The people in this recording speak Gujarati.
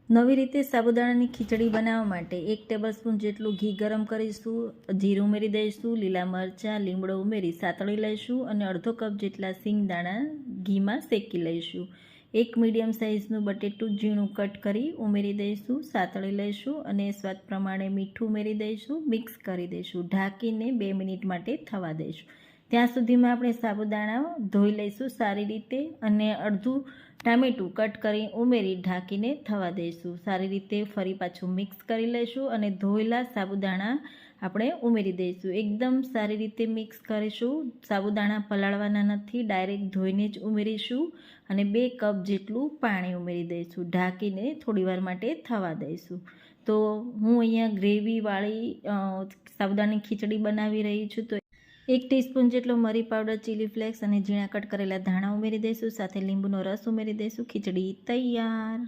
નવી રીતે સાબુદાણાની ખીચડી બનાવવા માટે 1 ટેબલસ્પૂન જેટલું ઘી ગરમ કરીશું, જીરું ઉમેરી દઈશું, લીલા મરચાં, લીમડો ઉમેરી સાતળી લઈશું અને અડધો કપ જેટલા સિંગદાણા ઘીમાં શેકી લઈશું. 1 મીડિયમ સાઇઝનું બટેટું ઝીણું કટ કરી ઉમેરી દઈશું, સાતળી લઈશું અને સ્વાદ પ્રમાણે મીઠું ઉમેરી દઈશું, મિક્સ કરી દઈશું. ઢાંકીને 2 મિનિટ માટે થવા દઈશું. ત્યાં સુધીમાં આપણે સાબુદાણા ધોઈ લઈશું સારી રીતે અને અડધું ટામેટું કટ કરી ઉમેરી ઢાંકીને થવા દઈશું. સારી રીતે ફરી પાછું મિક્સ કરી લઈશું અને ધોયેલા સાબુદાણા આપણે ઉમેરી દઈશું. એકદમ સારી રીતે મિક્સ કરીશું. સાબુદાણા પલાળવાના નથી, ડાયરેક્ટ ધોઈને જ ઉમેરીશું અને 2 કપ જેટલું પાણી ઉમેરી દઈશું. ઢાંકીને થોડીવાર માટે થવા દઈશું. તો હું અહીંયા ગ્રેવીવાળી સાબુદાણાની ખીચડી બનાવી રહી છું. તો 1 ટીસ્પૂન જેટલો મરી પાવડર, ચીલી ફ્લેક્સ અને ઝીણા કટ કરેલા ધાણા ઉમેરી દઈશું. સાથે લીંબુનો રસ ઉમેરી દઈશું. ખીચડી તૈયાર.